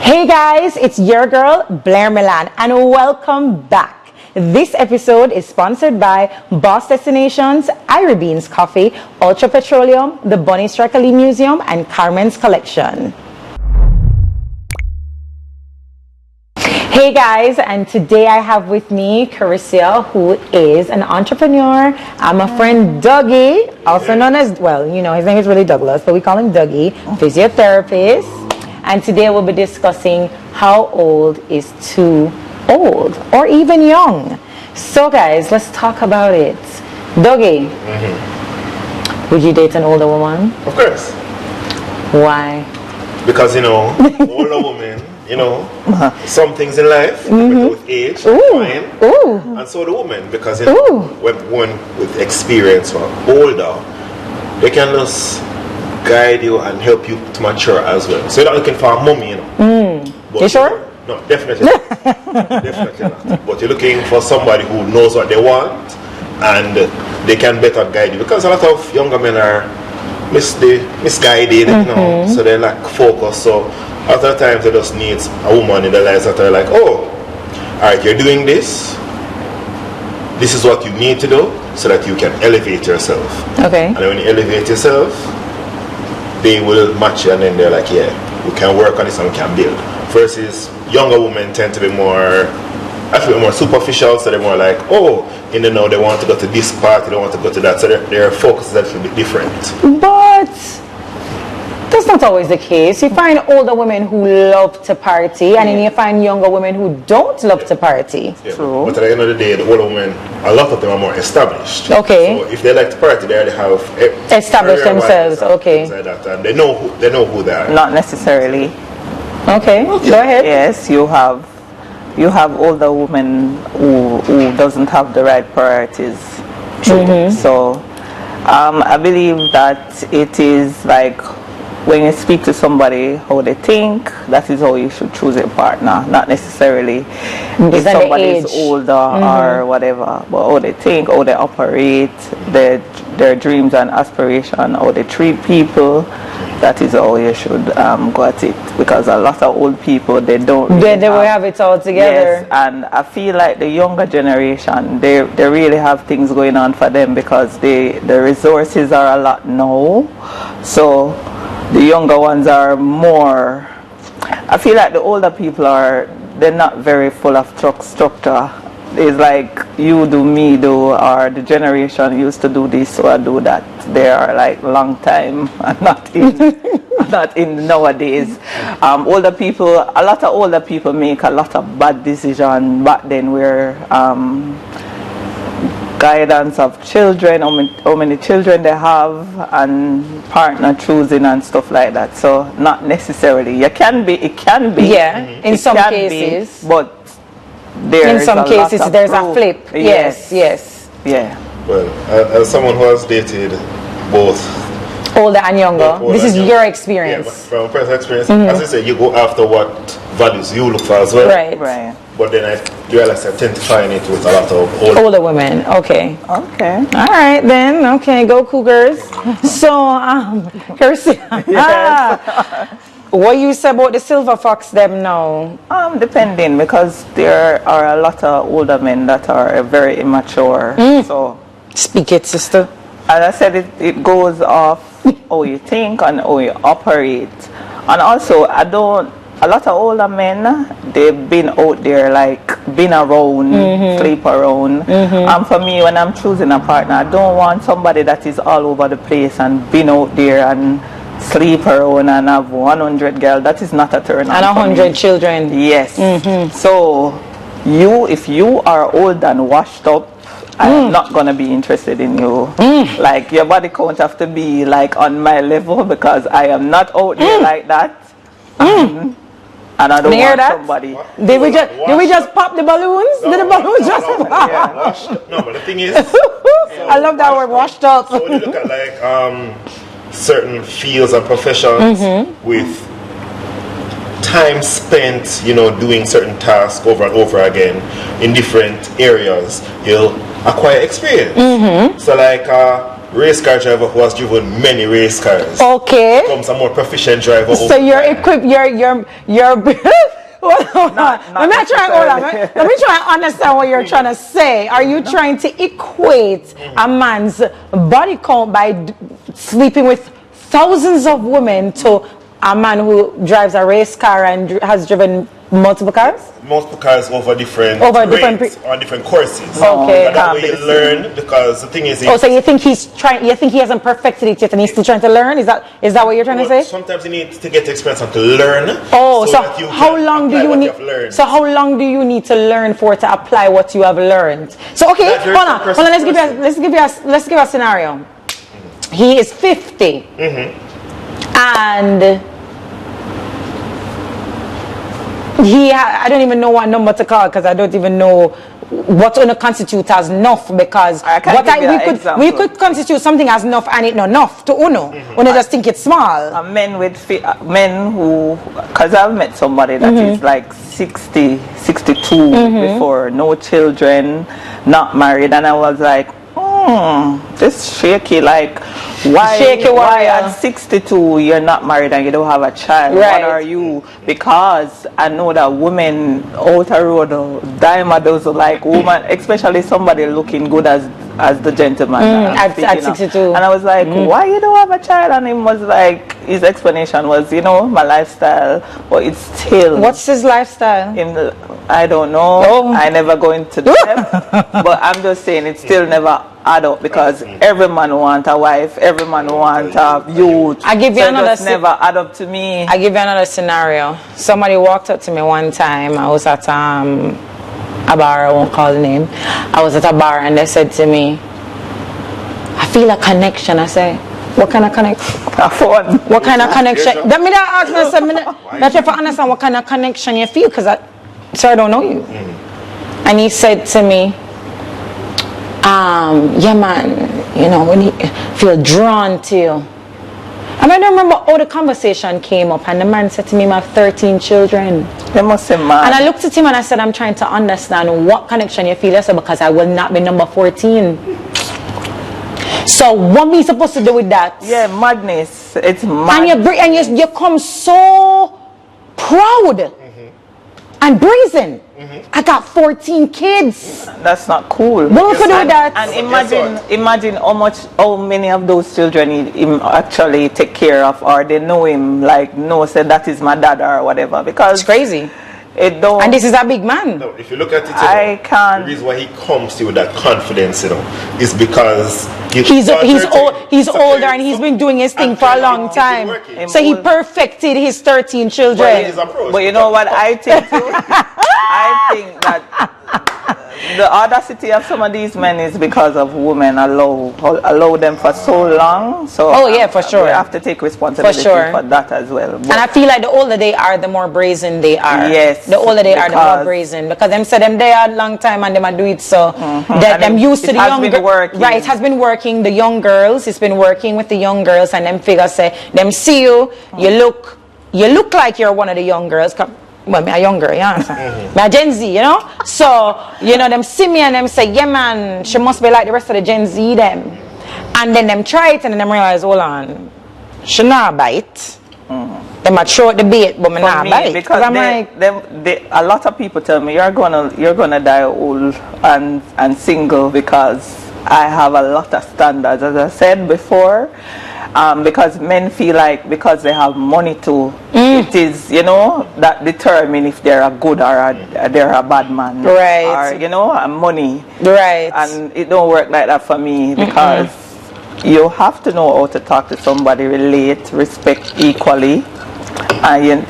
Hey guys, it's your girl Blair Milan and welcome back. This episode is sponsored by Boss Destinations, Irie Beanz Coffee, Ultra Petroleum, the Bunny Strackley Museum, and Karmen's Kollection. Hey guys, and today I have with me Kerecia, who is an entrepreneur. I'm my friend Dougie, also known as, well, you know, his name is really Douglas, but we call him Dougie, physiotherapist. And today we'll be discussing how old is too old or even young. So guys, let's talk about it. Dougie, would you date an older woman? Of course. Why? Because, you know, older women, you know, some things in life with age, fine, and so the woman, because, you know, when one with experience or older, they can just guide you and help you to mature as well. So you're not looking for a mummy, you know. But, you sure? No, definitely not. Definitely not. But you're looking for somebody who knows what they want and they can better guide you. Because a lot of younger men are misguided, you know, so they lack focus. So a lot of times they just need a woman in their lives that are like, oh, alright, you're doing this. This is what you need to do so that you can elevate yourself. Okay. And when you elevate yourself, they will match you and then they're like, yeah, we can work on this and we can build. Versus younger women tend to be more, I feel more superficial, so they're more like, oh, in the know they want to go to this party, they want to go to that, so their focus is actually a bit different. But that's not always the case. You find older women who love to party, and then you find younger women who don't love to party. Yeah. True. But at the end of the day, the older women, a lot of them are more established. Okay. So if they like to party, they already have established themselves. Okay. Like that, and they know who they are. Not necessarily. Okay. Go ahead. Yes, you have older women who doesn't have the right priorities. So I believe that it is like, when you speak to somebody, how they think, that is how you should choose a partner. Not necessarily if somebody is older or whatever, but how they think, how they operate, their dreams and aspirations, how they treat people. That is how you should go at it. Because a lot of old people, they don't really they will have it all together. Yes, and I feel like the younger generation, they really have things going on for them because the resources are a lot now. So the younger ones are more, I feel like the older people they're not very full of structure. It's like you do, me do, or the generation used to do this, so I do that. They are like long time and not in nowadays. Older people, a lot of older people make a lot of bad decisions back then where guidance of children, how many children they have, and partner choosing and stuff like that. So not necessarily. It can be. Yeah, in some cases. But in some cases there's a flip. Yes. Yeah. Well, as someone who has dated both older and younger, this is your experience. Yeah, from personal experience, as I said, you go after what values you look for as well. Right. But then I realized I tend to find it with a lot of older women. Okay. All right then. Okay, go Cougars. So, Kerecia, what you say about the silver fox them now? Depending, because there are a lot of older men that are very immature. So speak it, sister. As I said, it goes off how you think and how you operate. And also, a lot of older men, they've been out there, like, been around, sleep around. And for me, when I'm choosing a partner, I don't want somebody that is all over the place and been out there and sleep around and have 100 girls. That is not a turn on. And 100 children. Yes. So, if you are old and washed up, I'm not going to be interested in you. Like, your body count have to be, like, on my level because I am not out there like that. And I don't want somebody. Did we just pop the balloons? Did the balloons just pop? No, but the thing is, I love that word, washed up. So when you look at like certain fields and professions with time spent, you know, doing certain tasks over and over again in different areas, you'll acquire experience. So like race car driver who has driven many race cars. Okay. Becomes a more proficient driver. So you're equipped. You're. Well, let me try and understand what you're trying to say. Are you trying to equate a man's body count by sleeping with thousands of women to a man who drives a race car and has driven multiple cars? Multiple cars over different courses. Okay. And that way you learn, because the thing is... so you think you think he hasn't perfected it yet and he's still trying to learn? Is that what you're trying to say? Sometimes you need to get experience and to learn. Oh, so how long do you need? So how long do you need to learn for to apply what you have learned? So okay, hold on. Let's give a scenario. He is 50, and I don't even know what number to call, because I don't even know what on constitute as enough, because we could constitute something as enough and it not enough to uno. Uno just think it's small. Men who, because I've met somebody that is like 60, 62 before, no children, not married, and I was like, this shaky, like why at 62 you're not married and you don't have a child? Right. What are you? Because I know that women out the road, dime those like woman, especially somebody looking good as the gentleman at 62. And I was like, why you don't have a child? And him was like, his explanation was, my lifestyle, but it's still. What's his lifestyle? I don't know. I never go into depth, but I'm just saying it still never add up, because every man want a wife, every man want a youth. I give you another. Never add up to me. I give you another scenario. Somebody walked up to me one time. I was at a bar. I won't call the name. I was at a bar and they said to me, "I feel a connection." I say, "What kind of connection?" What kind of connection? That me that ask myself. That if I understand what kind of connection you feel, because I don't know you. And he said to me, yeah man, when you feel drawn to you. And I don't remember how the conversation came up, and the man said to me, I have 13 children. They must say, man. And I looked at him and I said, I'm trying to understand what connection you feel. I said, because I will not be number 14. So what me supposed to do with that? Yeah, madness. It's mad. And you come so proud and brazen. I got 14 kids. That's not cool. What could do that? And imagine how many of those children he actually take care of, or they know him, like, say that is my dad or whatever. Because it's crazy. It don't. And this is a big man. No, if you look at it, the reason why he comes to you with that confidence, is because he's older and he's been doing his thing for a long time. So he perfected his 13 children. But you know what I think too? I think that the audacity of some of these men is because of women allow them for so long. So for sure. We have to take responsibility for that as well. But, and I feel like the older they are, the more brazen they are. Yes. The older they are, the more brazen. Because them say them they had long time and them do it, so that them used to the young girls. Right, it has been working. The young girls, it's been working with the young girls, and them figures say, them see you, you look like you're one of the young girls. Well, me a younger, yeah. Me a Gen Z, So, them see me and them say, yeah man, she must be like the rest of the Gen Z them. And then them try it and then them realize, hold on, she not bite. They might throw the bait, but me not bite. Because I'm a lot of people tell me you're gonna die old and single, because I have a lot of standards, as I said before. Because men feel like because they have money too, it is, that determine if they're a good or they're a bad man. Right. Or, money. Right. And it don't work like that for me, because you have to know how to talk to somebody, relate, respect equally. And,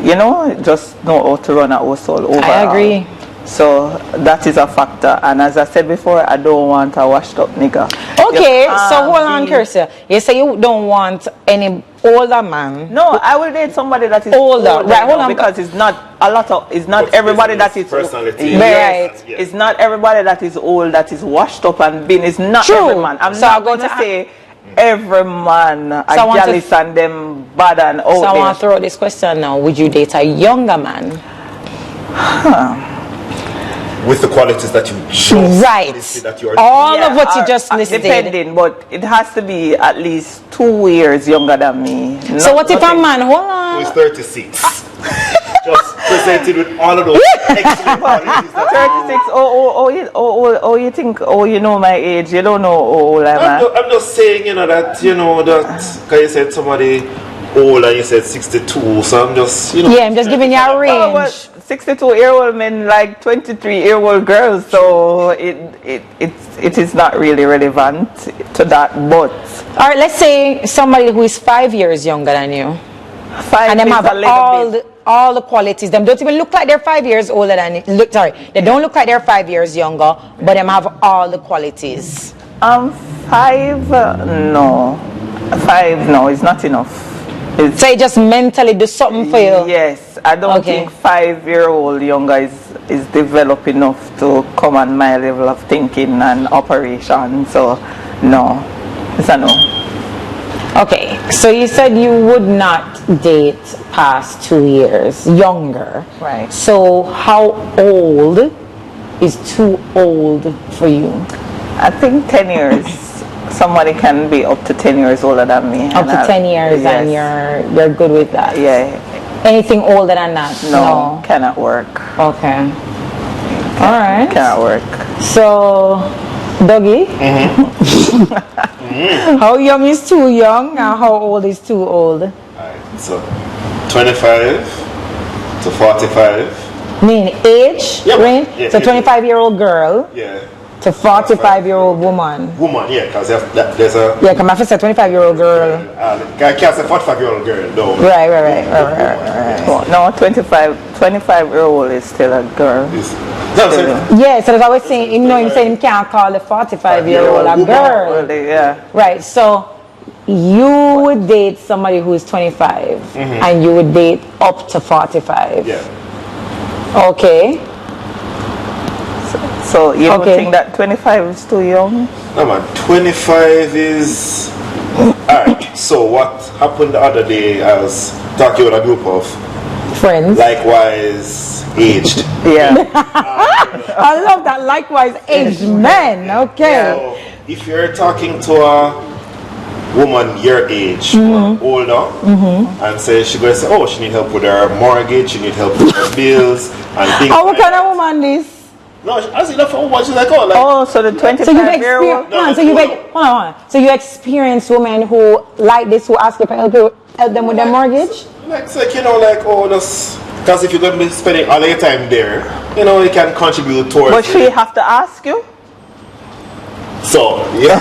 just know how to run a household overall. I agree. So that is a factor, and as I said before, I don't want a washed up nigga. Okay, so hold on, Kerecia. You say you don't want any older man. No, I will date somebody that is older. Right, hold on, because it's not everybody that is personality. Right. It's not everybody that is old that is washed up and been. It's not true. Every man. I'm not going to say every man are jealous and them bad and old. So I want to throw this question now: would you date a younger man? with the qualities that you just Right. listed that you're All of what you just listed. Depending, but it has to be at least 2 years younger than me. So what if a man, hold who is on. 36 just presented with all of those excellent qualities that 36, you think, you know my age, you don't know how old I am. I'm just saying, that because you said somebody old and you said 62, so I'm just, Yeah, I'm just giving you a No, but range. 62-year-old men like 23-year-old girls, so it is not really relevant to that, but All right, let's say somebody who is 5 years younger than you. 5 And them is have a little bit. all the qualities. Them don't even look like they're 5 years older than they don't look like they're 5 years younger, but them have all the qualities. 5, no. 5, no, it's not enough. So you just mentally do something for you. Yes, I don't Okay. think 5-year-old younger is developed enough to come on my level of thinking and operation. So, no, it's a no. Okay, so you said you would not date past 2 years younger. Right. So how old is too old for you? I think 10 years. Somebody can be up to 10 years older than me. Up to 10 years, yes. and you're good with that. Yeah. Anything older than that? No, cannot work. Okay. All right. Cannot work. So, Dougie, how young is too young, and how old is too old? Alright, so 25 to 45. Mean age Yeah, range? yeah, So yeah. 25-year-old girl Yeah. to 45-year-old woman. Woman, yeah, because there's a. Yeah, come on, I said 25-year-old girl. I can't say 45-year-old girl, no. Right. No, 25-year-old is still a girl. No, I'm saying, Yeah, so that's what I was saying. Even though him saying him can't call the 45-year-old a girl. Well, yeah. Right, so you would date somebody who is 25 and you would date up to 45. yeah. Okay. So you don't Okay. think that 25 is too young? No, man, 25 is. Alright, so what happened the other day, I was talking with a group of Friends. likewise aged. Yeah. I love that. Likewise, aged men. Okay. So if you're talking to a woman your age or older and say she going to say, oh, she need help with her mortgage, she need help with her bills and things Oh, what like kind that. of woman this? No, I see that for woman. She's like, oh, like, Oh, so the So you've 25-year-old. experienced. Hold on. So you experience women who like this, who ask you for help them with their mortgage. like, just because if you're going to be spending all your time there, you can contribute towards But she have to ask you? So, yeah.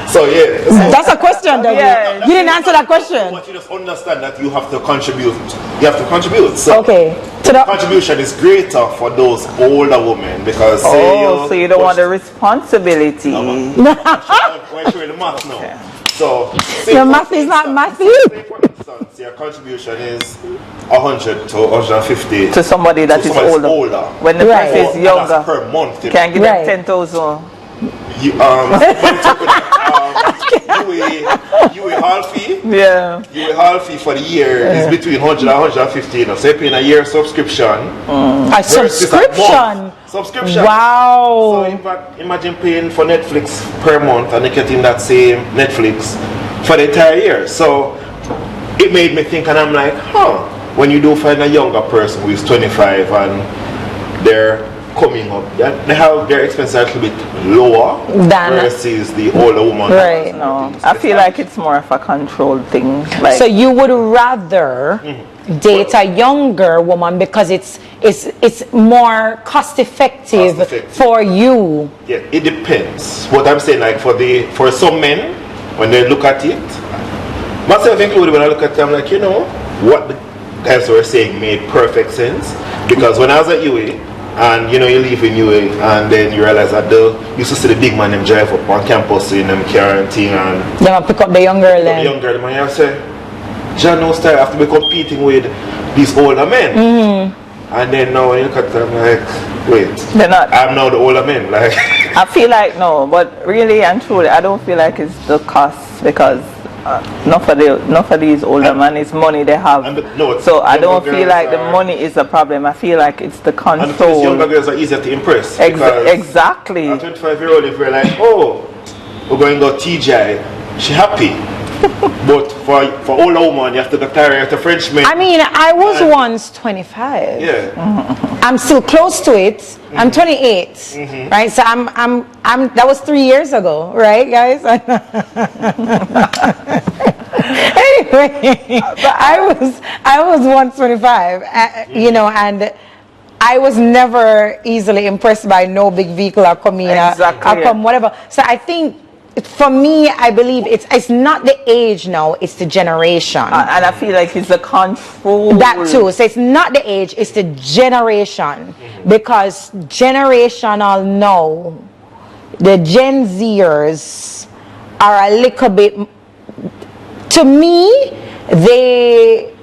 So, That's a question, Dougie. Yeah. You didn't answer that question. But you just understand that you have to contribute. You have to contribute. So Okay. So the contribution is greater for those older women because Oh, so you don't want the responsibility. We're showing the math now. So Your math is not mathy. Say for instance, your contribution is 100 to 150 To somebody that is somebody's older. When the Right. person is And younger, that's per month. you can give Right. them 10,000. You hall fee. Yeah. You hall fee for the year is between 100 and 150. So you're paying a year subscription. A versus a subscription. month subscription. Wow. So imagine paying for Netflix per month and getting that same Netflix for the entire year. So it made me think, and I'm like, when you do find a younger person who is 25 and they're coming up, they have their expenses a little bit lower Than- versus the older woman. Right. No, I feel like it's more of a controlled thing. Like, So you would rather date a younger woman because it's more cost effective for you. Yeah, it depends. What I'm saying, like for some men, when they look at it, myself included, when I look at it, I'm like, what the guys were saying made perfect sense. Because when I was at UA, and you leave in UA, and then you realize that you used to see the big man them drive up on campus in them car and thing, and They want to pick up the young girl the then. young girl, man, I say, John knows that I have to be competing with these older men. And then now when you look at them, like, wait, they're not. I'm now the older men, like. I feel like no, but really and truly, I don't feel like it's the cost because not for these older men. It's money they have. So I don't feel like the money is the problem. I feel like it's the control. And these younger girls are easier to impress. Exactly. A 25-year-old, if we're like, oh, we're going to go TJ, she happy. But for older woman, you have to carry a Frenchman. I mean, I was once 25. Yeah. I'm still close to it. I'm 28, right? So I'm. That was 3 years ago, right, guys? Anyway, I was once 25, you know, and I was never easily impressed by no big vehicle or come in, or come whatever. So I think, for me, I believe it's not the age now, it's the generation. And I feel like it's the control. That too. So it's not the age, it's the generation. Because generational now, the Gen Zers are a little bit, to me,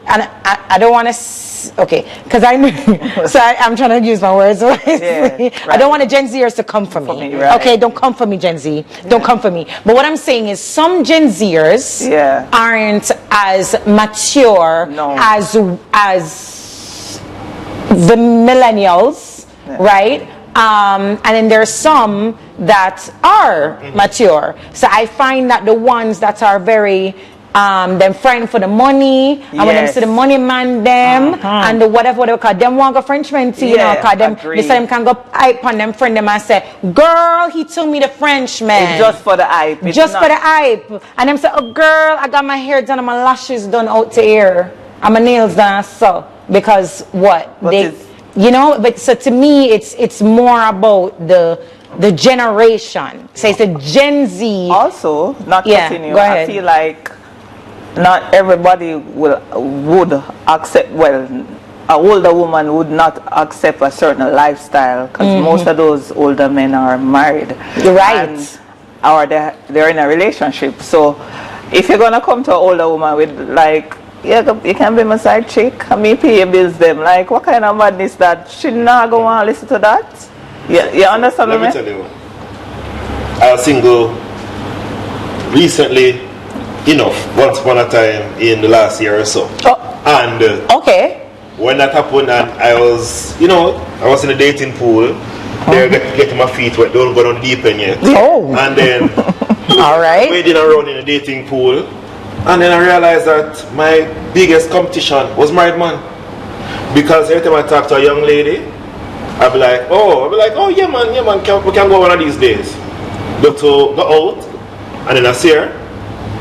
and I don't want to, okay, because I know, so I'm trying to use my words wisely. Yeah, right. I don't want the Gen Zers to come for me. Right. Okay, don't come for me, Gen Z. Don't come for me. But what I'm saying is some Gen Zers aren't as mature as the millennials, right? And then there's some that are mature. So I find that the ones that are very them frightened for the money, and when them see the money man them and the whatever cause them want go Frenchman tea, you know, cause them they say them can go hype on them friend them and say, girl, he told me the Frenchman. It's just for the hype. Just for the hype. And them say, oh girl, I got my hair done and my lashes done out to ear. And my nails done so. Because what? You know, but so to me it's more about the generation. So it's a Gen Z. Also, not continue. Go ahead. I feel like not everybody would accept, well, an older woman would not accept a certain lifestyle, because most of those older men are married. Right. Or they're in a relationship. So if you're going to come to an older woman with like, you can be my side chick, and me pay your bills them, like what kind of madness that? She not going to want to listen to that? You understand me? Let me tell you, I was single recently, once upon a time in the last year or so. And when that happened, and I was in the dating pool, they're getting my feet wet, don't go down deep end yet. And then wading around in the dating pool, and then I realized that my biggest competition was married man. Because every time I talk to a young lady, I'll be like, oh yeah man, we can go one of these days. Go out, and then I see her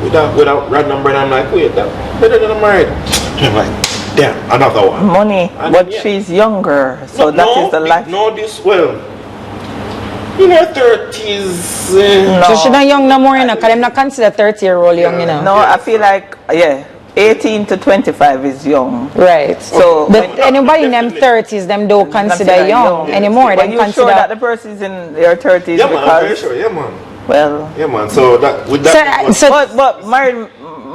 with a random brand. I'm like, wait, that better than I'm married. I'm like, damn, another one. Money, and but she's younger, so that is the life. In her 30s. So she's not young no more, because I'm not consider 30-year-old young, No, I feel like, 18 to 25 is young. Right. So, but anybody in them 30s, them don't consider young anymore. But you're sure that the person is in their 30s? Yeah, man, I'm very sure. Yeah, man. Well, yeah, man. So that with that. But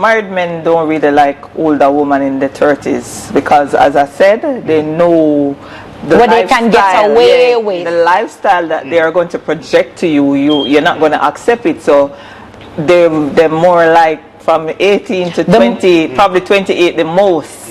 married men don't really like older women in the 30s, because, as I said, they know what they can get away with. The lifestyle that they are going to project to you're not going to accept it. So they're more like from 18 to 20, probably 28 the most.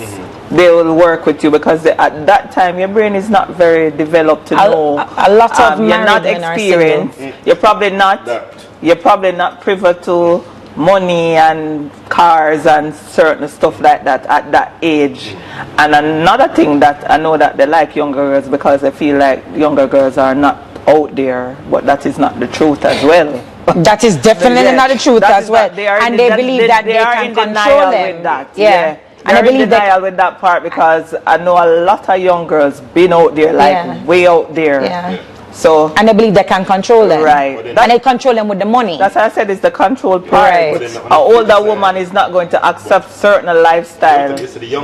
They will work with you, because at that time your brain is not very developed to know. A lot of you're not experienced. You're probably not privy to money and cars and certain stuff like that at that age. And another thing that I know that they like younger girls, because they feel like younger girls are not out there, but that is not the truth as well. That is definitely not the truth as well. And they believe that they can control them. With that. And I believe denial with that part, because I know a lot of young girls been out there, like way out there. So, and they believe they can control them. Right. And they control them with the money. That's why I said it's the control part. Right. An older woman is not going to accept certain lifestyle. The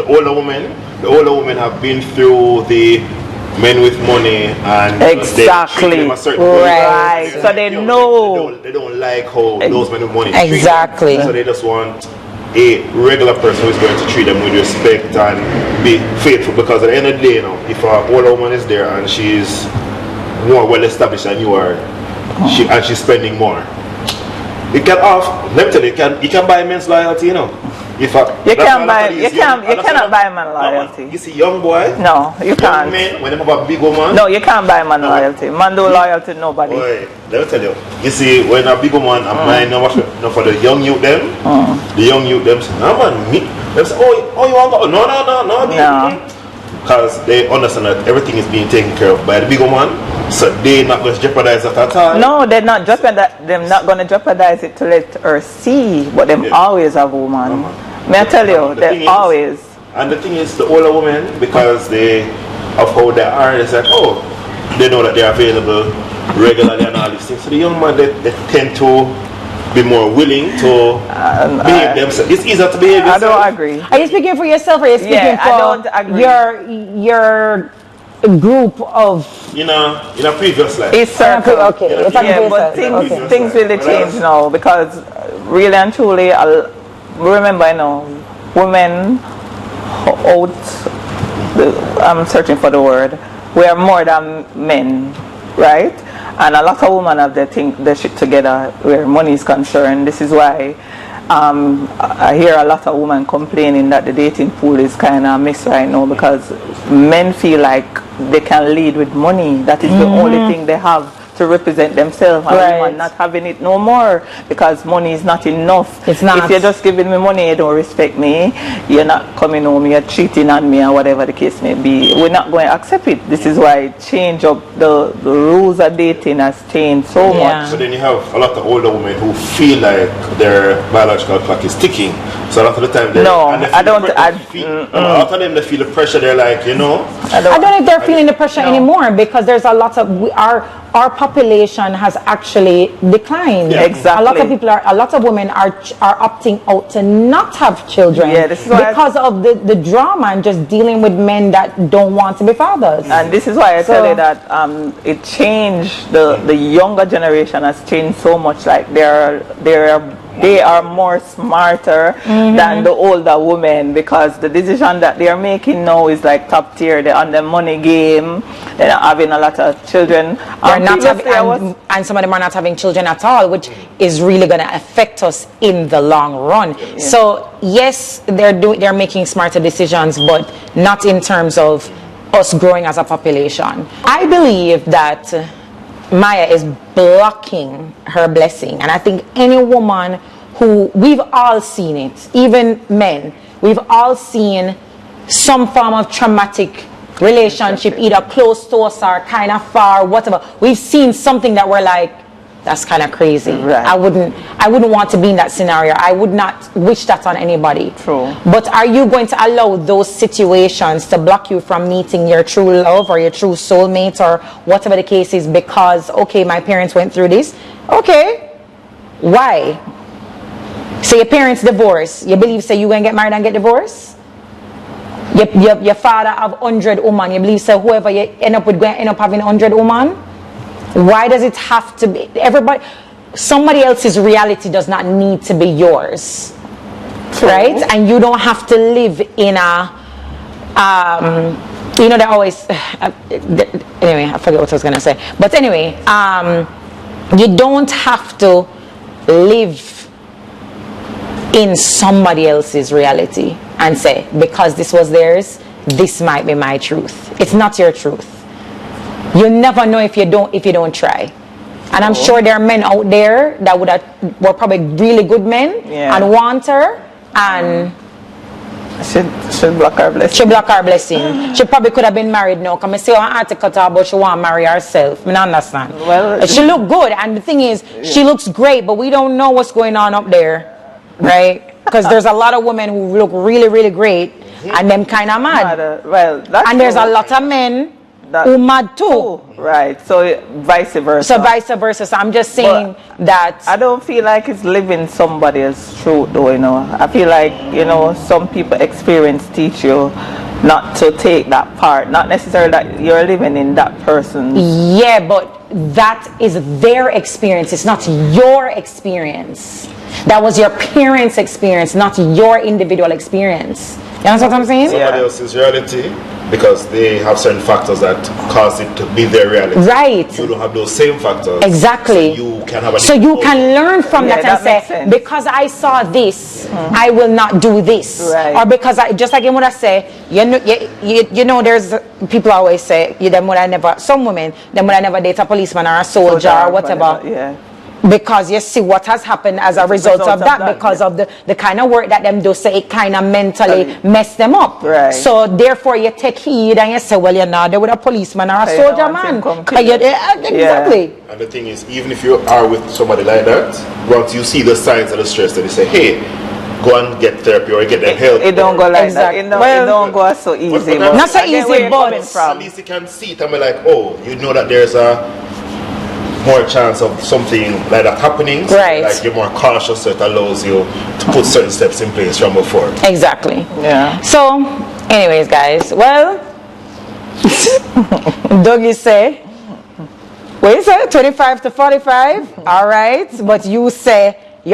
older women have been through the men with money, and exactly. They treat them a certain way. So they know. They don't like how those men with money exactly. treat them. So they just want a regular person who is going to treat them with respect and be faithful, because at the end of the day, if an older woman is there and she's more well established than you are, and she's spending more, You can off. Let me tell you, you can buy men's loyalty, you know. If you cannot buy man loyalty. You see, young boy. No, you can't. Young men, when they have a big woman. No, you can't buy man loyalty. Man do loyalty to nobody. Boy, let me tell you. You see, when a big woman, I'm buying no for the young youth them. The young youth them say, no man, me. They say, oh, you want to go? No. Because they understand that everything is being taken care of by the big woman, so they're not going to jeopardize that at all. No, they're not going to jeopardize it to let her see, but them always have woman. May I tell you, they always. And the thing is, the older women, because of how they are, it's like, they know that they're available regularly and all these things. So the young man, they tend to be more willing to behave themselves. It's easier to behave yourself. I don't agree. Are you speaking for yourself or are you speaking for I don't agree. your group of... In a previous life. It's circle. Okay. But things really change now because really and truly, remember, women I'm searching for the word, we are more than men, right? And a lot of women have their shit together where money is concerned. This is why I hear a lot of women complaining that the dating pool is kind of mixed right now because men feel like they can lead with money. That is the only thing they have to represent themselves, and women not having it no more because money is not enough. It's not. If you're just giving me money, you don't respect me, you're not coming home, you're cheating on me or whatever the case may be, we're not going to accept it. This is why change up the rules of dating has changed so much. So then you have a lot of older women who feel like their biological clock is ticking. So a lot of the time a lot of them, they feel the pressure. They're like, I don't know if they're feeling the pressure anymore because there's a lot of our population has actually declined. Yeah. Exactly. A lot of women are opting out to not have children because of the drama and just dealing with men that don't want to be fathers. And this is why I tell you that it changed. The younger generation has changed so much. Like they are more smarter than the older women because the decision that they are making now is like top tier. They're on the money game. They're not having a lot of children. And some of them are not having children at all, which is really going to affect us in the long run. Yeah. So yes, they're making smarter decisions, but not in terms of us growing as a population. I believe that Maya is blocking her blessing, and I think any woman who, we've all seen it, even men, we've all seen some form of traumatic relationship, either close to us or kind of far, whatever. We've seen something that we're like, that's kind of crazy. Right. I wouldn't want to be in that scenario. I would not wish that on anybody. True. But are you going to allow those situations to block you from meeting your true love or your true soulmate or whatever the case is because, okay, my parents went through this? Okay. Why? So your parents divorce. You believe so you going to get married and get divorced? Your father have 100 women. You believe so whoever you end up with going to end up having 100 women? Why does it have to be somebody else's reality does not need to be yours? True. Right? And you don't have to live in a they always anyway, I forget what I was gonna say. But anyway, you don't have to live in somebody else's reality and say, because this was theirs, this might be my truth. It's not your truth. You never know if you don't try. And I'm sure there are men out there that were probably really good men and want her and should block her blessing. She block her blessing. She probably could have been married now. Come and see an article about she want to marry herself. I don't understand. Well, she look good, and the thing is, she looks great, but we don't know what's going on up there, right? Because there's a lot of women who look really, really great, and them kind of mad. And there's a lot of men who mad too. Right, so vice versa. So I'm just saying that I don't feel like it's living somebody else's truth though, I feel like, some people experience teach you not to take that part, not necessarily that you're living in that person. Yeah, but that is their experience, it's not your experience. That was your parents' experience, not your individual experience. You understand what I'm saying? Somebody else's reality, because they have certain factors that cause it to be their reality. Right. You don't have those same factors. Exactly. So you can have a So you can learn from that and makes say, sense. because I saw this, I will not do this. Right. Or because I, just like what I say, you know, there's people always say, some women, them would I never date a policeman or a soldier or whatever. Yeah. Because you see what has happened as a result of that, because of the kind of work that them do, so it kind of mentally mess them up. Right. So therefore you take heed and you say, well, you're not there with a policeman or a soldier man. Exactly. And the thing is, even if you are with somebody like that, once you see the signs of the stress, then you say, hey, go and get therapy or get them help. It don't go like Exactly. that. It don't go so easy. But not so easy, but at least you can see it and be like, oh, you know that there's a more chance of something like that happening. So right. Like you're more cautious, so it allows you to put certain steps in place from before. Exactly. Yeah. So, anyways, guys, well, Dougie say, what you say, 25 to 45? All right. But you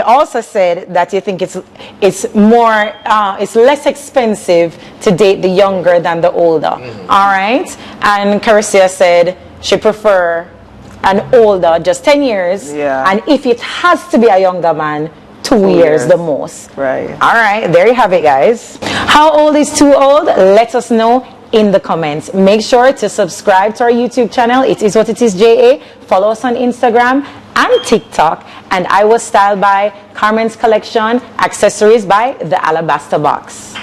also said that you think it's more, it's less expensive to date the younger than the older. All right. And Kerecia said she prefer an older, just 10 years. Yeah. And if it has to be a younger man, 2 years the most. Right. All right, there you have it, guys. How old is too old? Let us know in the comments. Make sure to subscribe to our YouTube channel. Itiswhatitisja. Follow us on Instagram and TikTok. And I was styled by Karmen's Collection, accessories by the Alabaster Box.